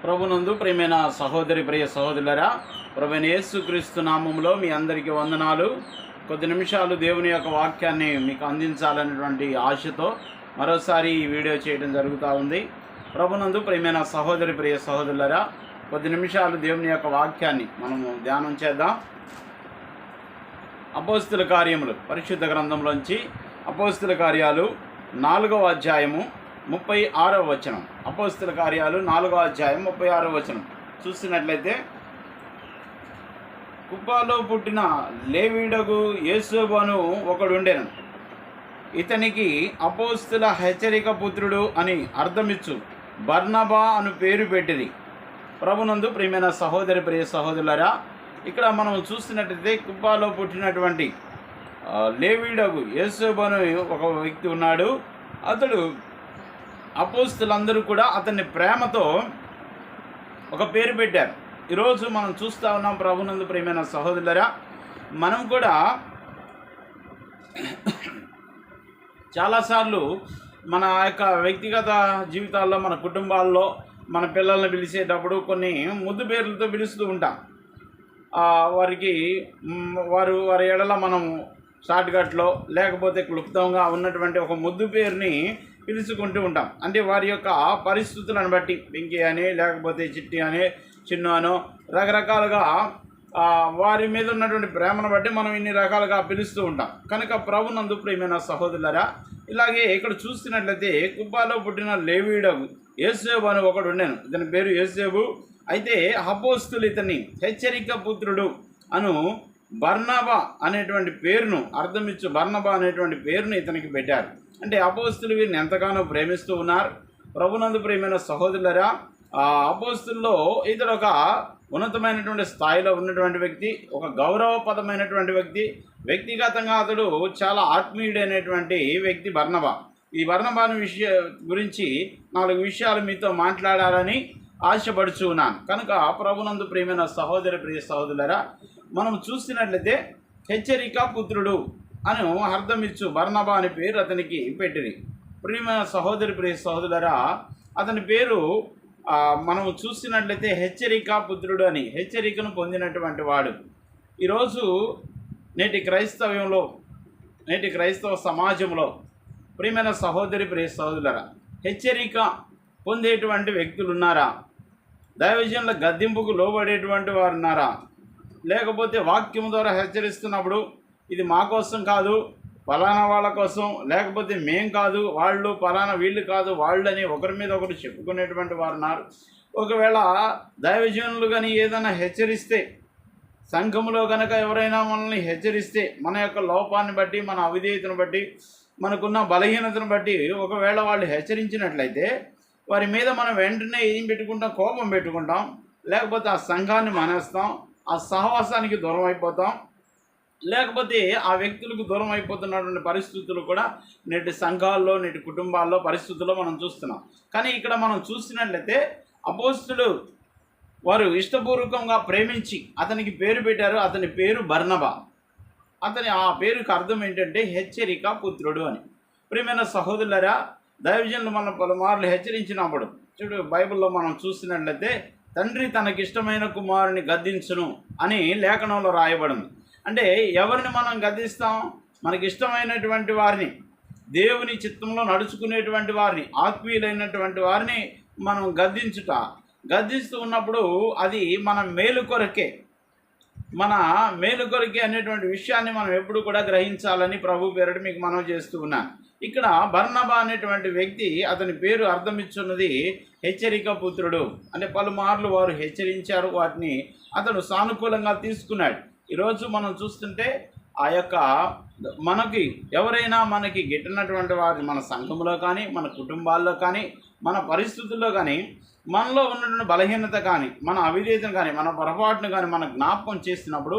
ప్రభునందు ప్రియమైన ప్రియ సహోదరులారా, ప్రభువైన యేసుక్రీస్తు నామములో మీ అందరికీ వందనాలు. కొద్ది నిమిషాలు దేవుని యొక్క వాక్యాన్ని మీకు అందించాలనేటువంటి ఆశతో మరోసారి ఈ వీడియో చేయడం జరుగుతూ ఉంది. ప్రభునందు ప్రియమైన ప్రియ సహోదరులారా, కొద్ది నిమిషాలు దేవుని యొక్క వాక్యాన్ని మనము ధ్యానం చేద్దాం. అపోస్తుల కార్యములు పరిశుద్ధ గ్రంథంలోంచి అపోస్తుల కార్యాలు 4వ అధ్యాయము 36వ వచనం. అపోస్తుల కార్యాలు 4వ అధ్యాయం 36వ వచనం చూసినట్లయితే, కుప్పాలో పుట్టిన లేవీయుడగు యేసోబు అను ఒకడుండెను. ఇతనికి అపోస్తుల హెచ్చరిక పుత్రుడు అని అర్థమిచ్చు బర్నబా అను పేరు పెట్టింది. ప్రభునందు ప్రియమైన ప్రియ సహోదరులారా, ఇక్కడ మనం చూస్తున్నట్లయితే కుప్పాలో పుట్టినటువంటి లేవీయుడగు యేసోబు అను ఒక వ్యక్తి ఉన్నాడు. అతడు అపోస్తులందరూ కూడా అతన్ని ప్రేమతో ఒక పేరు పెట్టారు. ఈరోజు మనం చూస్తూ ఉన్నాం ప్రభునందు ప్రియమైన సహోదరులారా, మనం కూడా చాలాసార్లు మన యొక్క వ్యక్తిగత జీవితాల్లో, మన కుటుంబాల్లో మన పిల్లల్ని పిలిచేటప్పుడు కొన్ని ముద్దు పేర్లతో పిలుస్తూ ఉంటాం. వారి ఎడల మనం షార్ట్కట్లో లేకపోతే క్లుప్తంగా ఉన్నటువంటి ఒక ముద్దు పేరుని పిలుచుకుంటూ ఉంటాం. అంటే వారి యొక్క పరిస్థితులను బట్టి వెంకీ అని, లేకపోతే చిట్టి అని, చిన్ను అనో, రకరకాలుగా వారి మీద ఉన్నటువంటి ప్రేమను బట్టి మనం ఇన్ని రకాలుగా పిలుస్తూ ఉంటాం. కనుక ప్రభునందు ప్రియమైన సహోదరులారా, ఇలాగే ఇక్కడ చూస్తున్నట్లయితే కుప్పాలో పుట్టిన లేవీయుడగు యేసోబు అని ఒకడు ఉండెను. ఇతని పేరు యేసోబు. అయితే అపోస్తులు ఇతన్ని హెచ్చరిక పుత్రుడు అను బర్నబా అనేటువంటి పేరును అర్థమిచ్చు బర్నబా అనేటువంటి పేరును ఇతనికి పెట్టారు. అంటే అపోస్తులు వీరిని ఎంతగానో ప్రేమిస్తూ ఉన్నారు. ప్రభునందు ప్రియమైన సహోదరులరా, ఆ అపోస్తుల్లో ఇతడు ఒక ఉన్నతమైనటువంటి స్థాయిలో ఉన్నటువంటి వ్యక్తి, ఒక గౌరవపదమైనటువంటి వ్యక్తి. వ్యక్తిగతంగా అతడు చాలా ఆత్మీయుడైనటువంటి వ్యక్తి బర్నబా. ఈ బర్నబాను గురించి 4 విషయాలు మీతో మాట్లాడాలని ఆశపడుచు ఉన్నాను. కనుక ప్రభునందు ప్రియమైన ప్రియ సహోదరులరా, మనం చూసినట్లయితే హెచ్చరిక పుత్రుడు అని అర్థమిచ్చు బర్నబా అనే పేరు అతనికి పెట్టింది. ప్రియమైన ప్రియ సహోదరులరా, అతని పేరు మనం చూసినట్లయితే హెచ్చరిక పుత్రుడు అని, హెచ్చరికను పొందినటువంటి వాడు. ఈరోజు నేటి క్రైస్తవ సమాజంలో ప్రియమైన ప్రియ సహోదరులరా, హెచ్చరిక పొందేటువంటి వ్యక్తులు ఉన్నారా? దైవజనుల గద్దింపుకు లోబడేటువంటి వారు ఉన్నారా? లేకపోతే వాక్యం ద్వారా హెచ్చరిస్తున్నప్పుడు ఇది మా కోసం కాదు, పలానా వాళ్ళ కోసం, లేకపోతే మేం కాదు వాళ్ళు, పలానా వీళ్ళు కాదు వాళ్ళు అని ఒకరి మీద ఒకరు చెప్పుకునేటువంటి వారు ఉన్నారు. ఒకవేళ దైవజనులు కానీ ఏదైనా హెచ్చరిస్తే, సంఘములో కనుక ఎవరైనా మనల్ని హెచ్చరిస్తే, మన యొక్క లోపాన్ని బట్టి, మన అవిధేయతను బట్టి, మనకున్న బలహీనతను బట్టి ఒకవేళ వాళ్ళు హెచ్చరించినట్లయితే వారి మీద మనం వెంటనే ఏం పెట్టుకుంటాం? కోపం పెట్టుకుంటాం. లేకపోతే ఆ సంఘాన్ని మానేస్తాం, ఆ సహవాసానికి దూరం అయిపోతాం, లేకపోతే ఆ వ్యక్తులకు దూరం అయిపోతున్నటువంటి పరిస్థితులు కూడా నేటి సంఘాల్లో, నేటి కుటుంబాల్లో పరిస్థితుల్లో మనం చూస్తున్నాం. కానీ ఇక్కడ మనం చూసినట్లయితే అపోస్తులు వారు ఇష్టపూర్వకంగా ప్రేమించి అతనికి పేరు పెట్టారు. అతని పేరు బర్నబా. ఆ పేరుకి అర్థం ఏంటంటే హెచ్చరిక పుత్రుడు అని. ప్రియమైన సహోదరులారా, దైవజనులు మనం పలుమార్లు హెచ్చరించినప్పుడు చూడు, బైబిల్లో మనం చూసినట్లయితే తండ్రి తనకిష్టమైన కుమారుని గద్దించును అని లేఖనంలో రాయబడింది. అంటే ఎవరిని మనం గద్దిస్తాం? మనకిష్టమైనటువంటి వారిని, దేవుని చిత్తంలో నడుచుకునేటువంటి వారిని, ఆత్మీయులైనటువంటి వారిని మనం గద్దిస్తూ ఉన్నప్పుడు అది మన మేలు కొరకే అనేటువంటి విషయాన్ని మనం ఎప్పుడు కూడా గ్రహించాలని ప్రభు పేరిట మీకు మనవి చేస్తూ ఉన్నాను. ఇక్కడ బర్నబా అనేటువంటి వ్యక్తి, అతని పేరు అర్థమిచ్చున్నది హెచ్చరిక పుత్రుడు. అంటే పలుమార్లు వారు హెచ్చరించారు, వాటిని అతను సానుకూలంగా తీసుకున్నాడు. ఈరోజు మనం చూస్తుంటే ఆ యొక్క ఎవరైనా మనకి గిట్టినటువంటి వారిని మన సంఘంలో కానీ, మన కుటుంబాల్లో కానీ, మన పరిస్థితుల్లో కానీ, మనలో ఉన్నటువంటి బలహీనత కానీ, మన అవిధేయతను కానీ, మన పొరపాటును కానీ మన జ్ఞాపకం చేసినప్పుడు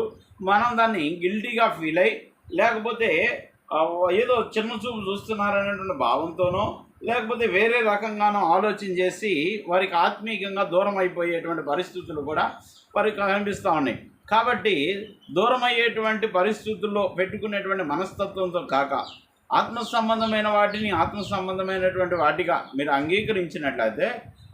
మనం దాన్ని గిల్టీగా ఫీల్ అయ్యి, లేకపోతే ఏదో చిన్న చూపు చూస్తున్నారనేటువంటి భావంతోనో, లేకపోతే వేరే రకంగానో ఆలోచన చేసి వారికి ఆత్మీయంగా దూరం అయిపోయేటువంటి పరిస్థితులు కూడా వారికి కనిపిస్తూ ఉన్నాయి. కాబట్టి దూరం అయ్యేటువంటి పరిస్థితుల్లో పెట్టుకునేటువంటి మనస్తత్వంతో కాక, ఆత్మ సంబంధమైన వాటిని ఆత్మ సంబంధమైనటువంటి వాటిగా మీరు అంగీకరించినట్లయితే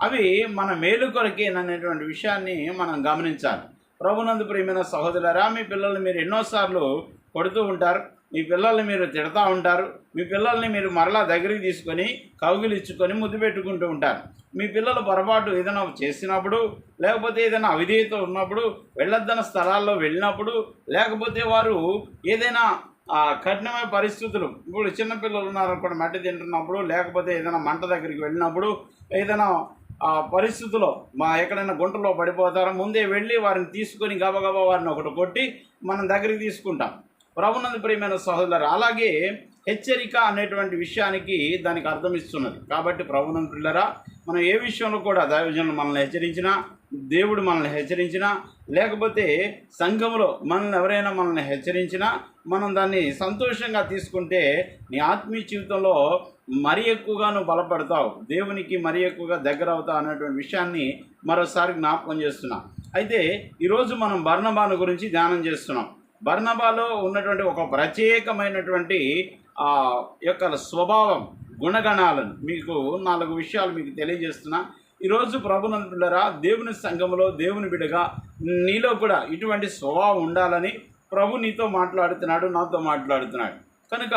అవి మన మేలు కొరకేననేటువంటి విషయాన్ని మనం గమనించాలి. ప్రభునందు ప్రియమైన సహోదరులారా, మీ పిల్లల్ని మీరు ఎన్నోసార్లు కొడుతూ ఉంటారు, మీ పిల్లల్ని మీరు తిడతా ఉంటారు, మీ పిల్లల్ని మీరు మరలా దగ్గరికి తీసుకొని కౌగిలిచ్చుకొని ముద్దు పెట్టుకుంటూ ఉంటారు. మీ పిల్లలు పొరపాటు ఏదైనా చేసినప్పుడు, లేకపోతే ఏదైనా అవిధేయత ఉన్నప్పుడు, వెళ్ళొద్దన్న స్థలాల్లో వెళ్ళినప్పుడు, లేకపోతే వారు ఏదైనా కఠినమైన పరిస్థితులు, ఇప్పుడు చిన్నపిల్లలు ఉన్నారనుకోండి, మట్టి తింటున్నప్పుడు, లేకపోతే ఏదైనా మంట దగ్గరికి వెళ్ళినప్పుడు, ఏదైనా పరిస్థితుల్లో ఎక్కడైనా గుంటలో పడిపోతారో ముందే వెళ్ళి వారిని తీసుకొని గబగబా వారిని ఒకటి కొట్టి మనం దగ్గరికి తీసుకుంటాం. ప్రభునందు ప్రియమైన సహోదరులారా, అలాగే హెచ్చరిక అనేటువంటి విషయానికి దానికి అర్థం ఇస్తున్నది. కాబట్టి ప్రభునందు ప్రియులారా, మనం ఏ విషయంలో కూడా దైవజనులు మనల్ని హెచ్చరించినా, దేవుడు మనల్ని హెచ్చరించినా, లేకపోతే సంఘంలో ఎవరైనా మనల్ని హెచ్చరించినా మనం దాన్ని సంతోషంగా తీసుకుంటే నీ ఆత్మీయ జీవితంలో మరి ఎక్కువగా నువ్వు బలపడతావు, దేవునికి మరి ఎక్కువగా దగ్గర అవుతావు అనేటువంటి విషయాన్ని మరోసారి జ్ఞాపకం చేస్తున్నా. అయితే ఈరోజు మనం బర్నబాను గురించి ధ్యానం చేస్తున్నాం. బర్నబాలో ఉన్నటువంటి ఒక ప్రత్యేకమైనటువంటి యొక్క స్వభావం, గుణగణాలను మీకు 4 విషయాలు మీకు తెలియజేస్తున్నా. ఈరోజు ప్రభునందు పిల్లరా, దేవుని సంఘంలో దేవుని బిడ్డగా నీలో కూడా ఇటువంటి స్వభావం ఉండాలని ప్రభు నీతో మాట్లాడుతున్నాడు, నాతో మాట్లాడుతున్నాడు. కనుక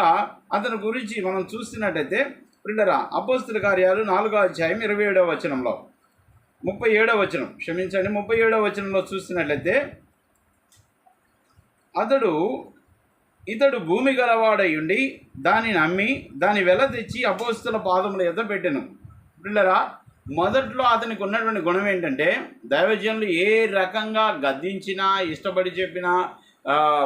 అతని గురించి మనం చూస్తున్నట్టయితే పిల్లరా, అపోస్తుల కార్యాలు 4వ అధ్యాయం 27వ వచనంలో 37వ వచనం 37వ వచనంలో చూస్తున్నట్లయితే ఇతడు భూమి గలవాడయుండి దానిని అమ్మి దాని వెల తెచ్చి అపోస్తుల పాదముల యొద్ద పెట్టెను. పిల్లరా, మొదట్లో అతనికి ఉన్నటువంటి గుణం ఏంటంటే, దైవజనులు ఏ రకంగా గద్దించినా, ఇష్టపడి చెప్పినా,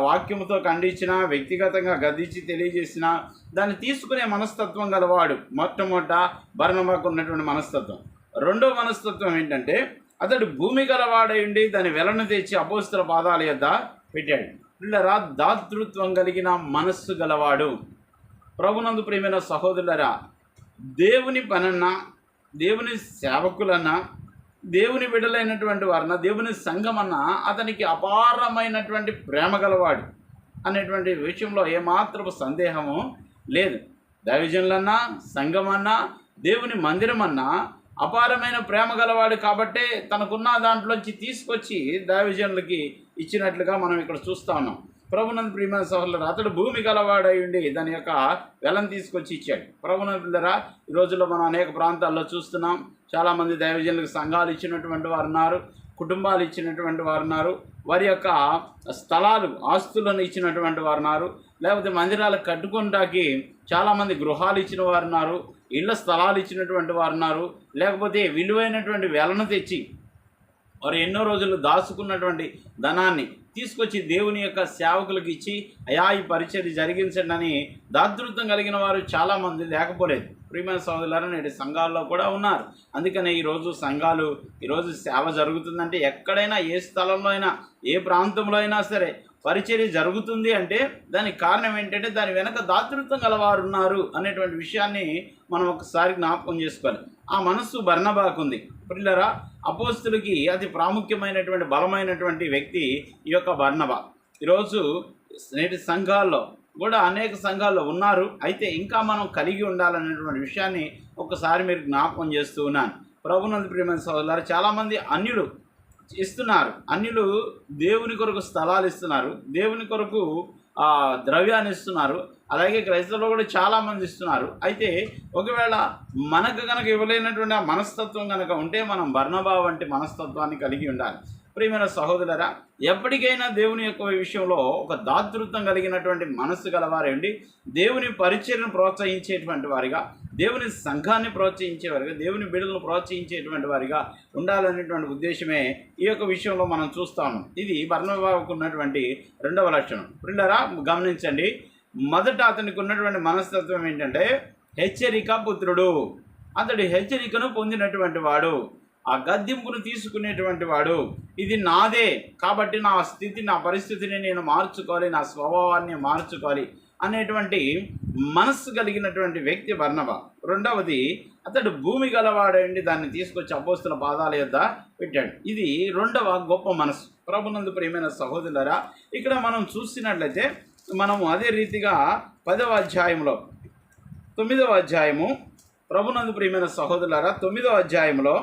వాక్యముతో ఖండించినా, వ్యక్తిగతంగా గద్దించి తెలియజేసినా దాన్ని తీసుకునే మనస్తత్వం గలవాడు. మొట్టమొదట బర్నబాకు ఉన్నటువంటి మనస్తత్వం. రెండో మనస్తత్వం ఏంటంటే, అతడు భూమి గలవాడయుండి దాని వెలను తెచ్చి అపోస్తుల పాదాల యొద్ద పెట్టాడు. పిల్లరా, దాతృత్వం కలిగిన మనస్సు గలవాడు. ప్రభునందు ప్రియమైన సహోదరులరా, దేవుని పనన్నా, దేవుని సేవకులన్నా, దేవుని బిడ్డలైనటువంటి వారన్నా, దేవుని సంఘమన్నా అతనికి అపారమైనటువంటి ప్రేమ గలవాడు అనేటువంటి విషయంలో ఏమాత్రపు సందేహము లేదు. దైవజనులన్నా, సంఘమన్నా, దేవుని మందిరమన్నా అపారమైన ప్రేమ గలవాడు. కాబట్టే తనకున్న దాంట్లోంచి తీసుకొచ్చి దైవజనులకి ఇచ్చినట్లుగా మనం ఇక్కడ చూస్తూ ఉన్నాం. ప్రభునందు ప్రియమైన సహోదరులారా, అతడు భూమి గలవాడై ఉండి దాని యొక్క వెలను తీసుకొచ్చి ఇచ్చాడు. ప్రభునందు పిల్లరా, ఈ రోజుల్లో మనం అనేక ప్రాంతాల్లో చూస్తున్నాం. చాలామంది దైవజనులకు సంఘాలు ఇచ్చినటువంటి వారు ఉన్నారు, కుటుంబాలు ఇచ్చినటువంటి వారు ఉన్నారు, వారి యొక్క స్థలాలు, ఆస్తులను ఇచ్చినటువంటి వారు ఉన్నారు, లేకపోతే మందిరాలు కట్టుకుంటాకి చాలామంది గృహాలు ఇచ్చిన వారు ఉన్నారు, ఇళ్ల స్థలాలు ఇచ్చినటువంటి వారు ఉన్నారు, లేకపోతే విలువైనటువంటి వెలను తెచ్చి వారు ఎన్నో రోజులు దాచుకున్నటువంటి ధనాన్ని తీసుకొచ్చి దేవుని యొక్క సేవకులకు ఇచ్చి అయా ఈ పరిచర్య జరిగించండి అని దాతృత్వం కలిగిన వారు చాలామంది లేకపోలేదు. ప్రియమైన సోదరులారా, నేటి సంఘాల్లో కూడా ఉన్నారు. అందుకనే ఈరోజు సంఘాలు ఈరోజు సేవ జరుగుతుందంటే ఎక్కడైనా, ఏ స్థలంలో అయినా, ఏ ప్రాంతంలో అయినా సరే పరిచర్య జరుగుతుంది అంటే దానికి కారణం ఏంటంటే దాని వెనక దాతృత్వం గలవారు ఉన్నారు అనేటువంటి విషయాన్ని మనం ఒకసారి జ్ఞాపకం చేసుకోవాలి. ఆ మనస్సు బర్నబాకుంది. పిల్లరా, అపోస్తులకి అతి ప్రాముఖ్యమైనటువంటి బలమైనటువంటి వ్యక్తి ఈ యొక్క బర్నబా. ఈరోజు నేటి సంఘాల్లో కూడా అనేక సంఘాల్లో ఉన్నారు. అయితే ఇంకా మనం కలిగి ఉండాలనేటువంటి విషయాన్ని ఒకసారి మీరు జ్ఞాపకం చేస్తూ ఉన్నాను. ప్రభునందు ప్రియమైన సోదరులారా, చాలామంది అన్యులు ఇస్తున్నారు. అన్యులు దేవుని కొరకు స్థలాలు ఇస్తున్నారు, దేవుని కొరకు ద్రవ్యాన్ని ఇస్తున్నారు. అలాగే క్రైస్తవులు కూడా చాలామంది ఇస్తున్నారు. అయితే ఒకవేళ మనకు కనుక ఇవ్వలేనటువంటి ఆ మనస్తత్వం కనుక ఉంటే మనం బర్నబా వంటి మనస్తత్వాన్ని కలిగి ఉండాలి. ప్రియమైన సహోదరులారా, ఎప్పటికైనా దేవుని యొక్క విషయంలో ఒక దాతృత్వం కలిగినటువంటి మనస్సు గలవారండి, దేవుని పరిచర్యను ప్రోత్సహించేటువంటి వారిగా, దేవుని సంఘాన్ని ప్రోత్సహించేవారిగా, దేవుని బిడ్డలను ప్రోత్సహించేటువంటి వారిగా ఉండాలనేటువంటి ఉద్దేశమే ఈ యొక్క విషయంలో మనం చూస్తాము. ఇది బర్నబాకు ఉన్నటువంటి రెండవ లక్షణం. పిల్లరా, గమనించండి, మొదట అతనికి ఉన్నటువంటి మనస్తత్వం ఏంటంటే హెచ్చరిక పుత్రుడు. అతడు హెచ్చరికను పొందినటువంటి వాడు, ఆ గద్దింపును తీసుకునేటువంటి వాడు. ఇది నాదే కాబట్టి నా స్థితి, నా పరిస్థితిని నేను మార్చుకోవాలి, నా స్వభావాన్ని మార్చుకోవాలి అనేటువంటి మనస్సు కలిగినటువంటి వ్యక్తి బర్నబా. రెండవది, అతడు భూమి గలవాడండి, దాన్ని తీసుకొచ్చి అపోస్తుల పాదాల యొద్ద పెట్టాడు. ఇది రెండవ గొప్ప మనస్సు. ప్రభునందు ప్రియమైన సహోదరులారా, ఇక్కడ మనం చూసినట్లయితే మనము అదే రీతిగా 10వ అధ్యాయంలో 9వ అధ్యాయము, ప్రభునందు ప్రియమైన సహోదరులారా, 9వ అధ్యాయంలో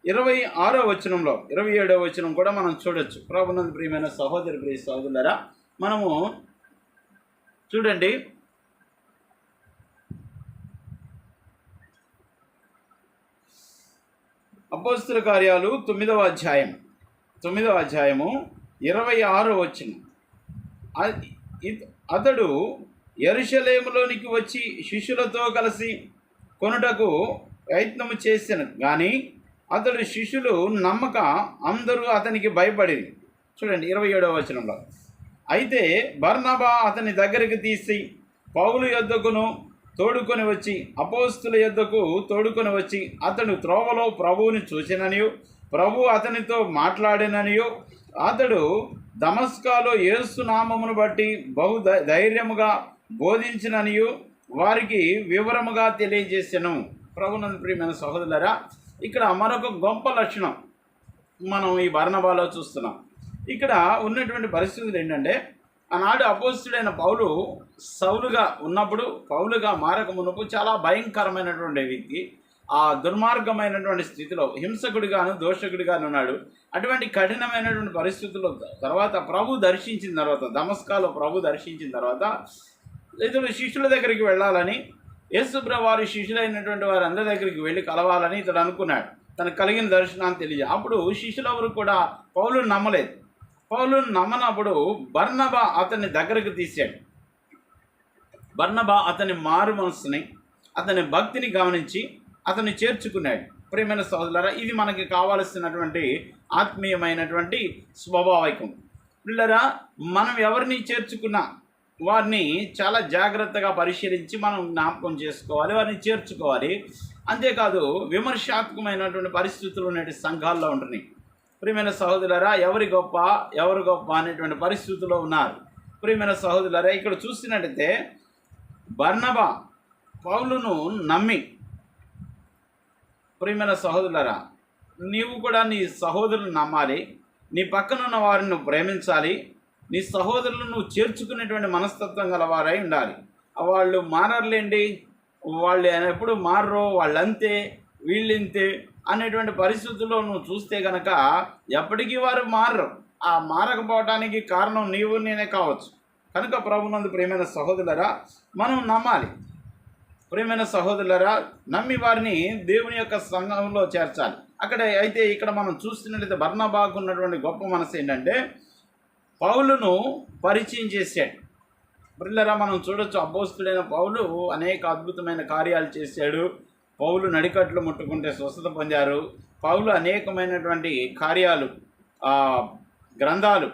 26వ వచనంలో 27వ వచనం కూడా మనం చూడొచ్చు. ప్రభునందు ప్రియమైన ప్రియ సహోదరులారా, మనము చూడండి, అపోస్తుల కార్యాలు 9వ అధ్యాయము 26వ వచనం. అతడు యెరూషలేములోనికి వచ్చి శిష్యులతో కలిసి కొనుటకు ప్రయత్నము చేశాను, కానీ అతడు శిష్యులు నమ్మక అందరూ అతనికి భయపడింది. చూడండి 27వ వచనంలో. అయితే బర్నబా అతని దగ్గరికి తీసి పౌలు యొద్దకును తోడుకొని వచ్చి అపోస్తుల యొద్దకు తోడుకొని వచ్చి అతడు త్రోవలో ప్రభువుని చూసిననియు ప్రభు అతనితో మాట్లాడిననియు అతడు దమస్కాలో యేసు నామమును బట్టి బహు ధైర్యముగా బోధించిననియు వారికి వివరముగా తెలియజేసెను. ప్రభునందు ప్రియమైన సహోదరులారా, ఇక్కడ మరొక గొప్ప లక్షణం మనం ఈ బర్నబాలో చూస్తున్నాం. ఇక్కడ ఉన్నటువంటి పరిస్థితులు ఏంటంటే, ఆనాడు అపోస్తుడైన పౌలు సౌలుగా ఉన్నప్పుడు, పౌలుగా మారక మునుపు చాలా భయంకరమైనటువంటి వ్యక్తి, ఆ దుర్మార్గమైనటువంటి స్థితిలో హింసకుడిగాను దోషకుడిగాను ఉన్నాడు. అటువంటి కఠినమైనటువంటి పరిస్థితుల్లో తర్వాత ప్రభు దర్శించిన తర్వాత, దమస్కాలో ప్రభు దర్శించిన తర్వాత ఇతడు శిష్యుల దగ్గరికి వెళ్ళాలని, యేసుప్రభు వారి శిష్యులైనటువంటి వారి అందరి దగ్గరికి వెళ్ళి కలవాలని ఇతడు అనుకున్నాడు. తనకు కలిగిన దర్శనాన్ని తెలియదు. అప్పుడు శిష్యులెవరు కూడా పౌలుని నమ్మలేదు. పౌలుని నమ్మనప్పుడు బర్నబా అతన్ని దగ్గరకు తీశాడు. బర్నబా అతని మారు మనస్సుని, అతని భక్తిని గమనించి అతన్ని చేర్చుకున్నాడు. ప్రియమైన సహోదరులారా, ఇది మనకి కావాల్సినటువంటి ఆత్మీయమైనటువంటి స్వభావికం. పిల్లరా, మనం ఎవరిని చేర్చుకున్నా వారిని చాలా జాగ్రత్తగా పరిశీలించి మనం జ్ఞాపకం చేసుకోవాలి, వారిని చేర్చుకోవాలి. అంతేకాదు, విమర్శాత్మకమైనటువంటి పరిస్థితులు నేటి సంఘాల్లో ఉంటున్నాయి. ప్రియమైన సహోదరులారా, ఎవరు గొప్ప అనేటువంటి పరిస్థితుల్లో ఉన్నారు. ప్రియమైన సహోదరులారా, ఇక్కడ చూసినట్టయితే బర్నబా పౌలును నమ్మి, ప్రియమైన సహోదరులారా, నీవు కూడా నీ సహోదరులను నమ్మాలి, నీ పక్కనున్న వారిని నువ్వు ప్రేమించాలి, నీ సహోదరులను నువ్వు చేర్చుకునేటువంటి మనస్తత్వం గలవారై ఉండాలి. వాళ్ళు మారలేండి, వాళ్ళు ఎప్పుడు మారరు, వాళ్ళంతే వీళ్ళంతే అనేటువంటి పరిస్థితుల్లో నువ్వు చూస్తే కనుక ఎప్పటికీ వారు మారరు. ఆ మారకపోవటానికి కారణం నీవు నేనే కావచ్చు. కనుక ప్రభునందు ప్రియమైన సహోదరులారా, మనం నమ్మాలి. ప్రియమైన సహోదరులారా, నమ్మి వారిని దేవుని యొక్క సంఘంలో చేర్చాలి. అయితే ఇక్కడ మనం చూస్తున్నట్లయితే బర్నబాకు ఉన్నటువంటి గొప్ప మనసు ఏంటంటే, పౌలును పరిచయం చేశాడు. ప్రియులారా, మనం చూడొచ్చు అపోస్తుడైన పౌలు అనేక అద్భుతమైన కార్యాలు చేశాడు. పౌలు నడికట్లు ముట్టుకుంటే స్వస్థత పొందారు. పౌలు అనేకమైనటువంటి కార్యాలు, గ్రంథాలు,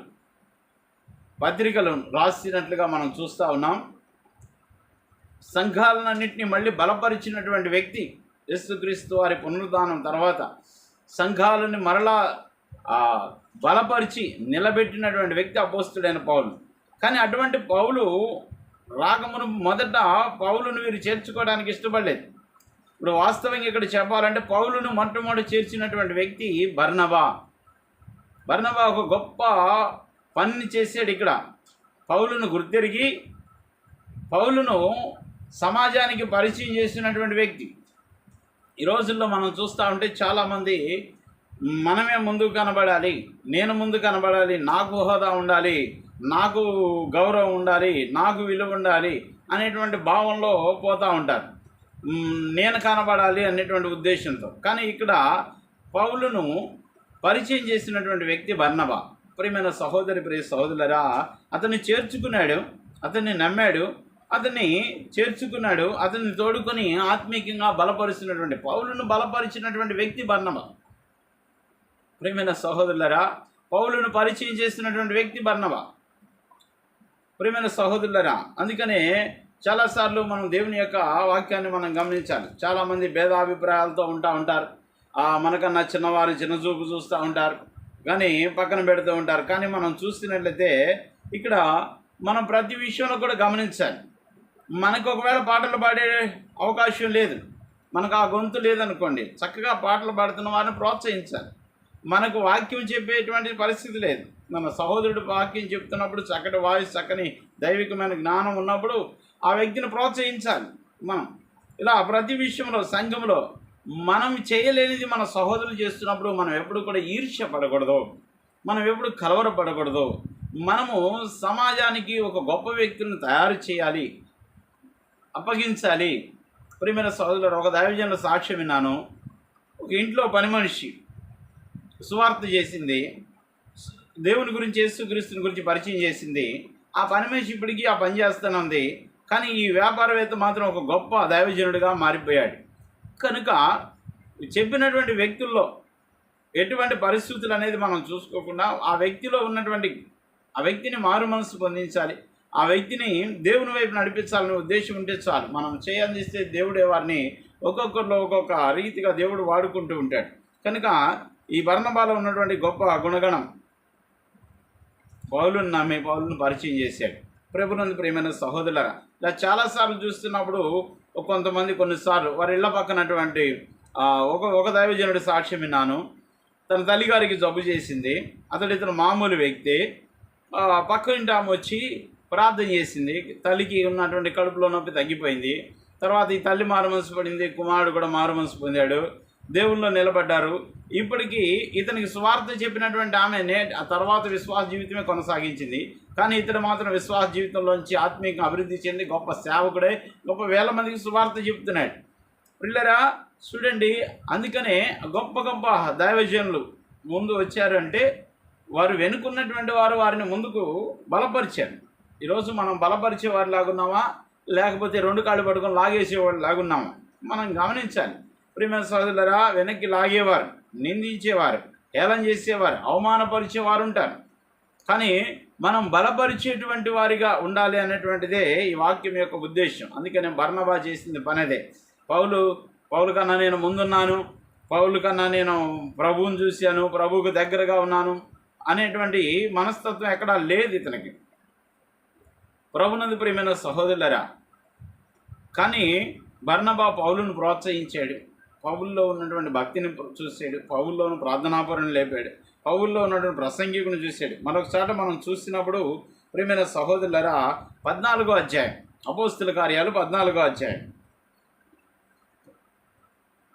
పత్రికలు రాసినట్లుగా మనం చూస్తూ ఉన్నాం. సంఘాలన్నింటినీ మళ్ళీ బలపరిచినటువంటి వ్యక్తి యేసుక్రీస్తు వారి పునరుద్ధానం తర్వాత సంఘాలను మరలా బలపరిచి నిలబెట్టినటువంటి వ్యక్తి అపోస్తుడైన పౌలు. కానీ అటువంటి పౌలు రాకమును మొదట పౌలును వీరు చేర్చుకోవడానికి ఇష్టపడలేదు. ఇప్పుడు వాస్తవంగా ఇక్కడ చెప్పాలంటే పౌలును మొట్టమొదటి చేర్చినటువంటి వ్యక్తి బర్నబా. ఒక గొప్ప పని చేశాడు. ఇక్కడ పౌలును గుర్తెరిగి పౌలును సమాజానికి పరిచయం చేసినటువంటి వ్యక్తి. ఈ రోజుల్లో మనం చూస్తూ ఉంటే చాలామంది మనమే ముందుకు కనబడాలి, నేను ముందు కనబడాలి, నాకు హోదా ఉండాలి, నాకు గౌరవం ఉండాలి, నాకు విలువ ఉండాలి అనేటువంటి భావంలో పోతూ ఉంటారు, నేను కనబడాలి అనేటువంటి ఉద్దేశంతో. కానీ ఇక్కడ పౌలును పరిచయం చేసినటువంటి వ్యక్తి బర్నబా. ప్రియమైన ప్రియ సహోదరులరా, అతన్ని చేర్చుకున్నాడు, అతన్ని నమ్మాడు, అతన్ని చేర్చుకున్నాడు, అతన్ని తోడుకొని ఆత్మీయంగా బలపరుస్తున్నటువంటి పౌలును బలపరిచినటువంటి వ్యక్తి బర్నబా. ప్రియమైన సహోదరులరా, పౌలును పరిచయం చేస్తున్నటువంటి వ్యక్తి బర్నబా. ప్రియమైన సహోదరులరా, అందుకనే చాలాసార్లు మనం దేవుని యొక్క వాక్యాన్ని మనం గమనించాలి. చాలామంది భేదాభిప్రాయాలతో ఉంటారు. మనకన్నా చిన్నవారు చిన్నచూపు చూస్తూ ఉంటారు, కానీ పక్కన పెడుతూ ఉంటారు. కానీ మనం చూస్తున్నట్లయితే ఇక్కడ మనం ప్రతి విషయంలో కూడా గమనించాలి. మనకు ఒకవేళ పాటలు పాడే అవకాశం లేదు, మనకు ఆ గొంతు లేదనుకోండి, చక్కగా పాటలు పాడుతున్న వారిని ప్రోత్సహించాలి. మనకు వాక్యం చెప్పేటువంటి పరిస్థితి లేదు, మన సహోదరుడు వాక్యం చెప్తున్నప్పుడు చక్కటి వాయిస్, చక్కని దైవికమైన జ్ఞానం ఉన్నప్పుడు ఆ వ్యక్తిని ప్రోత్సహించాలి. మనం ఇలా ప్రతి విషయంలో సంఘంలో మనం చేయలేనిది మన సహోదరులు చేస్తున్నప్పుడు మనం ఎప్పుడు కూడా ఈర్ష్య పడకూడదు, మనం ఎప్పుడు కలవరపడకూడదు. మనము సమాజానికి ఒక గొప్ప వ్యక్తిని తయారు చేయాలి, అప్పగించాలి. ప్రియమైన సహోదరుడు, ఒక దైవజనుల సాక్ష్యం విన్నాను. ఒక ఇంట్లో పని మనిషి సువార్త చేసింది, దేవుని గురించి, యేసుక్రీస్తుని గురించి పరిచయం చేసింది. ఆ పని మనిషి ఇప్పటికీ ఆ పని చేస్తూనే ఉంది. కానీ ఈ వ్యాపారవేత్త మాత్రం ఒక గొప్ప దైవజనుడిగా మారిపోయాడు. కనుక చెప్పినటువంటి వ్యక్తుల్లో ఎటువంటి పరిస్థితులు అనేది మనం చూసుకోకుండా ఆ వ్యక్తిలో ఉన్నటువంటి ఆ వ్యక్తిని మారు మనసు పొందించాలి, ఆ వ్యక్తిని దేవుని వైపు నడిపించాలనే ఉద్దేశం ఉంటే చాలు. మనం చేయందిస్తే దేవుడే వారిని ఒక్కొక్కరిలో ఒక్కొక్క రీతిగా దేవుడు వాడుకుంటూ ఉంటాడు. కనుక ఈ బర్నబాలో ఉన్నటువంటి గొప్ప గుణగణం పౌలును నమ్మి పౌలును పరిచయం చేశాడు. ప్రభునందు ప్రియమైన సహోదరులరా, ఇలా చాలాసార్లు చూస్తున్నప్పుడు కొంతమంది కొన్నిసార్లు వారి ఇళ్ల పక్కనటువంటి ఒక దైవజనుడి సాక్ష్యం విన్నాను. తన తల్లిగారికి జబ్బు చేసింది, ఇతను మామూలు వ్యక్తి. పక్కనింటి ఆమె వచ్చి ప్రార్థన చేసింది, తల్లికి ఉన్నటువంటి కడుపులో నొప్పి తగ్గిపోయింది. తర్వాత ఈ తల్లి మారు మనసు పడింది, కుమారుడు కూడా మారు మనసు పొందాడు, దేవుల్లో నిలబడ్డారు. ఇప్పటికీ ఇతనికి స్వార్థ చెప్పినటువంటి ఆమె ఆ తర్వాత విశ్వాస జీవితమే కొనసాగించింది. కానీ ఇతడు మాత్రం విశ్వాస జీవితంలోంచి ఆత్మీయంగా అభివృద్ధి చెంది గొప్ప సేవకుడే, గొప్ప వేల మందికి సువార్త చెప్తున్నాడు. పిల్లరా చూడండి, అందుకనే గొప్ప గొప్ప దైవజనులు ముందు వచ్చారు అంటే వారు వెనుకున్నటువంటి వారు వారిని ముందుకు బలపరిచారు. ఈరోజు మనం బలపరిచే వారు లాగున్నామా, లేకపోతే రెండు కాళ్ళు పట్టుకొని లాగేసేవాళ్ళు లాగున్నామా మనం గమనించాలి. ప్రియమైన సోదరులరా, వెనక్కి లాగేవారు, నిందించేవారు, హేళన చేసేవారు, అవమానపరిచేవారు ఉంటారు. కానీ మనం బలపరిచేటువంటి వారిగా ఉండాలి అనేటువంటిదే ఈ వాక్యం యొక్క ఉద్దేశం. అందుకనే బర్నబా చేసింది పనేదే. పౌలు కన్నా నేను ముందున్నాను, పౌలు కన్నా నేను ప్రభువుని చూశాను, ప్రభువుకు దగ్గరగా ఉన్నాను అనేటువంటి మనస్తత్వం ఎక్కడా లేదు ఇతనికి. ప్రభునందు ప్రియమైన సహోదరులరా, కానీ బర్నబా పౌలును ప్రోత్సహించాడు, పౌల్లో ఉన్నటువంటి భక్తిని చూశాడు, పౌల్లోను ప్రార్థనాపరుని లేపాడు, పౌల్లో ఉన్నటువంటి ప్రసంగికుని చూశాడు. మరొకసారి మనం చూసినప్పుడు ప్రియమైన సహోదరులరా, 14వ అధ్యాయం, అపోస్తుల కార్యాలు 14వ అధ్యాయం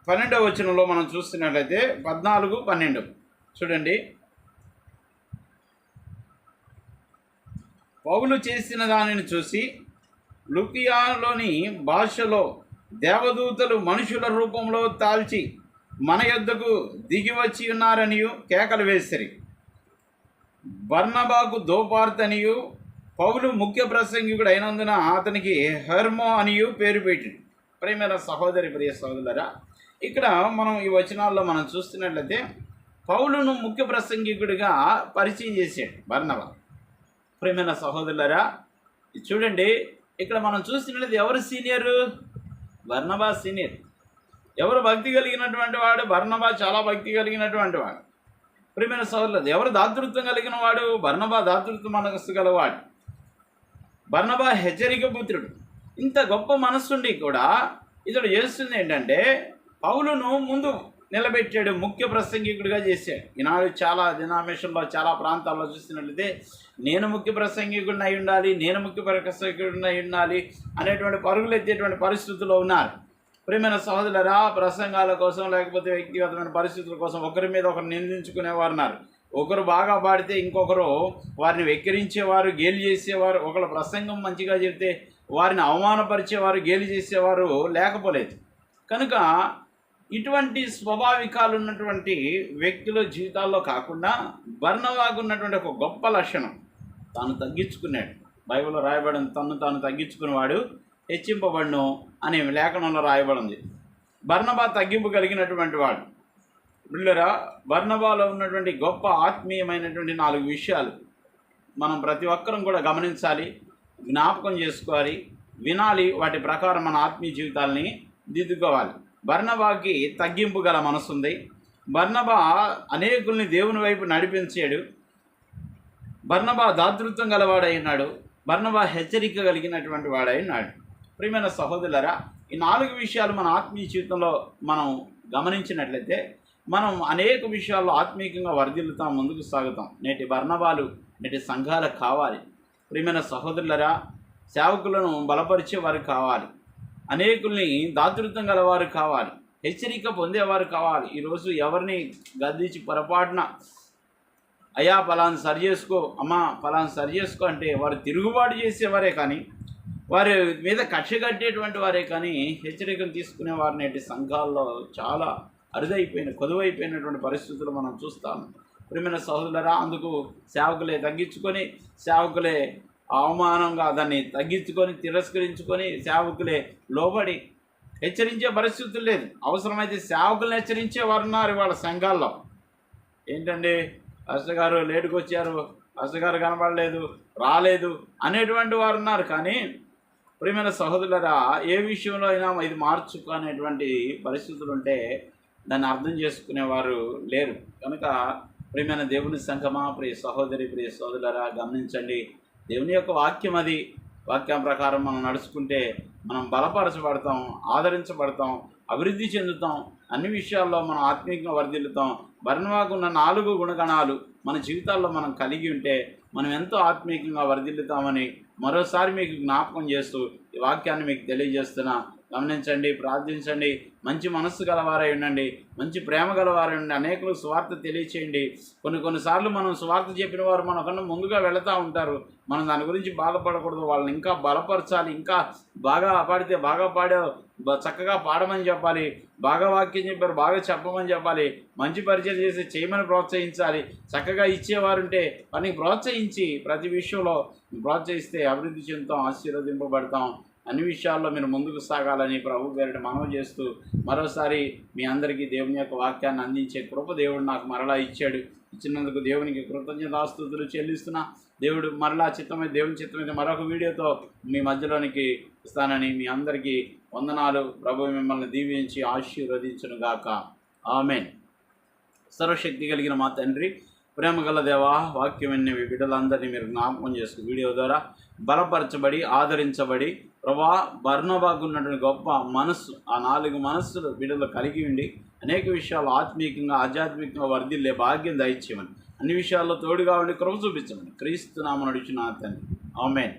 12వ వచనంలో మనం చూస్తున్నట్లయితే 14-12 చూడండి. పౌలు చేసిన దానిని చూసి లుకియాలోని భాషలో దేవదూతలు మనుషుల రూపంలో తాల్చి మన యొద్దకు దిగివచ్చి ఉన్నారనియు కేకలు వేసిరి. బర్నబాకు దోపార్తనియు పౌలు ముఖ్య ప్రసంగికుడు అయినందున అతనికి హెర్మో అనియు పేరు పెట్టింది. ప్రియమైన సహోదరి, ప్రియ సహోదరులారా, ఇక్కడ మనం ఈ వచనాల్లో మనం చూస్తున్నట్లయితే పౌలును ముఖ్య ప్రసంగికుడిగా పరిచయం చేశాడు బర్నబా. ప్రియమైన సహోదరులారా, చూడండి, ఇక్కడ మనం చూస్తున్నట్లయితే ఎవరు సీనియరు? బర్నబా సీనియర్. ఎవరు భక్తి కలిగినటువంటి వాడు? బర్నబా చాలా భక్తి కలిగినటువంటి వాడు. ప్రియమైన సహోదరులు, ఎవరు దాతృత్వం కలిగిన వాడు? బర్నబా దాతృత్వ మనస్సు గలవాడు. బర్నబా హెచ్చరిక పుత్రుడు. ఇంత గొప్ప మనస్సుండి కూడా ఇతడు చేస్తుంది ఏంటంటే పౌలును ముందు నిలబెట్టాడు, ముఖ్య ప్రసంగికుడిగా చేశాడు. ఈనాడు చాలా డినామినేషన్లో, చాలా ప్రాంతాల్లో చూస్తున్నట్లయితే నేను ముఖ్య ప్రసంగికుడిని అయి ఉండాలి, నేను ముఖ్య ప్రసంగికుడిని అయి ఉండాలి అనేటువంటి పరుగులు ఎత్తేటువంటి పరిస్థితుల్లో ఉన్నారు. ప్రియమైన సహోదరులారా, ప్రసంగాల కోసం లేకపోతే వ్యక్తిగతమైన పరిస్థితుల కోసం ఒకరి మీద ఒకరు నిందించుకునేవారు ఉన్నారు. ఒకరు బాగా పాడితే ఇంకొకరు వారిని వెక్కిరించేవారు, గేలి చేసేవారు. ఒకళ్ళ ప్రసంగం మంచిగా చెబితే వారిని అవమానపరిచేవారు, గేలి చేసేవారు లేకపోలేదు. కనుక ఇటువంటి స్వాభావికాలు ఉన్నటువంటి వ్యక్తుల జీవితాల్లో కాకుండా బర్నబాకు ఉన్నటువంటి ఒక గొప్ప లక్షణం, తాను తగ్గించుకున్నాడు. బైబిల్లో రాయబడిన తాను తగ్గించుకునేవాడు హెచ్చింపబడును అనే లేఖనంలో రాయబడింది. బర్నబా తగ్గింపు కలిగినటువంటి వాడు. బిళ్ళరా, బర్నబాలో ఉన్నటువంటి గొప్ప ఆత్మీయమైనటువంటి 4 విషయాలు మనం ప్రతి ఒక్కరం కూడా గమనించాలి, జ్ఞాపకం చేసుకోవాలి, వినాలి. వాటి ప్రకారం మన ఆత్మీయ జీవితాలని దిద్దుకోవాలి. బర్నబాకి తగ్గింపు గల మనసు ఉంది. బర్నబా అనేకుల్ని దేవుని వైపు నడిపించాడు. బర్నబా దాతృత్వం గలవాడై ఉన్నాడు. బర్నబా హెచ్చరిక కలిగినటువంటి వాడై ఉన్నాడు. ప్రియమైన సహోదరులారా, ఈ 4 విషయాలు మన ఆత్మీయ జీవితంలో మనం గమనించినట్లయితే మనం అనేక విషయాల్లో ఆత్మీయంగా వర్ధిల్లుతాం, ముందుకు సాగుతాం. నేటి బర్నబాలు నేటి సంఘాలకు కావాలి. ప్రియమైన సహోదరులారా, సేవకులను బలపరిచేవారు కావాలి, అనేకుల్ని దాతృత్వం గలవారు కావాలి, హెచ్చరిక పొందేవారు కావాలి. ఈరోజు ఎవరిని గద్దించి పొరపాటున అయ్యా ఫలాన్ని సరి చేసుకో, అమ్మా ఫలాన్ని సరి చేసుకో అంటే వారు తిరుగుబాటు చేసేవారే కానీ, వారి మీద కక్ష కట్టేటువంటి వారే కానీ హెచ్చరికలు తీసుకునేవారు నేటి సంఘాల్లో చాలా కొదువైపోయినటువంటి పరిస్థితులు మనం చూస్తాము. ప్రియమైన సహోదరులారా, అందుకు సేవకులే తగ్గించుకొని, సేవకులే అవమానంగా దాన్ని తగ్గించుకొని, తిరస్కరించుకొని, సేవకులే లోబడి హెచ్చరించే పరిస్థితులు లేదు. అవసరమైతే సేవకులను హెచ్చరించే వారు ఉన్నారు వాళ్ళ సంఘాల్లో. ఏంటండి, అష్టగారు లేటుకు వచ్చారు, అష్టగారు కనబడలేదు, రాలేదు అనేటువంటి వారు ఉన్నారు. కానీ ప్రియమైన సహోదరులారా, ఏ విషయంలో అయినా ఇది మార్చుకునేటువంటి పరిస్థితులు ఉంటే దాన్ని అర్థం చేసుకునేవారు లేరు. కనుక ప్రియమైన దేవుని సంఘమా, ప్రియ సహోదరి, ప్రియ సహోదరులారా, గమనించండి. దేవుని యొక్క వాక్యం అది. వాక్యం ప్రకారం మనం నడుచుకుంటే మనం బలపరచబడతాం, ఆదరించబడతాం, అభివృద్ధి చెందుతాం. అన్ని విషయాల్లో మనం ఆత్మీయంగా వర్ధిల్లుతాం. బర్నబాకు ఉన్న 4 గుణగణాలు మన జీవితాల్లో మనం కలిగి ఉంటే మనం ఎంతో ఆత్మీయంగా వర్ధిల్లుతామని మరోసారి మీకు జ్ఞాపకం చేస్తూ ఈ వాక్యాన్ని మీకు తెలియజేస్తున్నా. గమనించండి, ప్రార్థించండి, మంచి మనస్సు గలవారై ఉండండి, మంచి ప్రేమ గలవారై ఉండండి, అనేకులకు స్వార్థ తెలియచేయండి. కొన్నిసార్లు మనం స్వార్థ చెప్పిన వారు మనకన్నా ముందుగా వెళుతూ ఉంటారు. మనం దాని గురించి బాధపడకూడదు. వాళ్ళని ఇంకా బలపరచాలి. ఇంకా బాగా పాడితే బాగా చక్కగా పాడమని చెప్పాలి, బాగా వాక్యం చెప్పారు బాగా చెప్పమని చెప్పాలి, మంచి పరిచయం చేసి చేయమని ప్రోత్సహించాలి. చక్కగా ఇచ్చేవారుంటే వారిని ప్రోత్సహించి ప్రతి విషయంలో ప్రోత్సహిస్తే అభివృద్ధి చెందుతాం, ఆశీర్వదింపబడతాం. అన్ని విషయాల్లో మీరు ముందుకు సాగాలని ప్రభు పేరిట మనవి చేస్తూ మరోసారి మీ అందరికీ దేవుని యొక్క వాక్యాన్ని అందించే కృప దేవుడు నాకు మరలా ఇచ్చినందుకు దేవునికి కృతజ్ఞతాస్తుతులు చెల్లిస్తున్నా. దేవుడు మరలా దేవుని చిత్తమైతే మరొక వీడియోతో మీ మధ్యలోనికి ఇస్తానని మీ అందరికీ వందనాలు. ప్రభు మిమ్మల్ని దీవించి ఆశీర్వదించునుగాక. ఆమెన్. సర్వశక్తి కలిగిన మా తండ్రి, ప్రేమ గల దేవా, వాక్యం విన్న బిడ్డలందరినీ మీరు జ్ఞాపకం చేసుకుని వీడియో ద్వారా బలపరచబడి ఆదరించబడి ప్రభా బర్నబాకు ఉన్నటువంటి గొప్ప మనస్సు, ఆ 4 మనస్సులు బిడ్డలు కలిగి ఉండి అనేక విషయాలు ఆత్మీయంగా ఆధ్యాత్మికంగా వర్ధిల్లే భాగ్యం దయచేయమని, అన్ని విషయాల్లో తోడుగా ఉండి కృప చూపించమని క్రీస్తు నామమున అడుగుచున్నాను తండ్రి. ఆమేన్.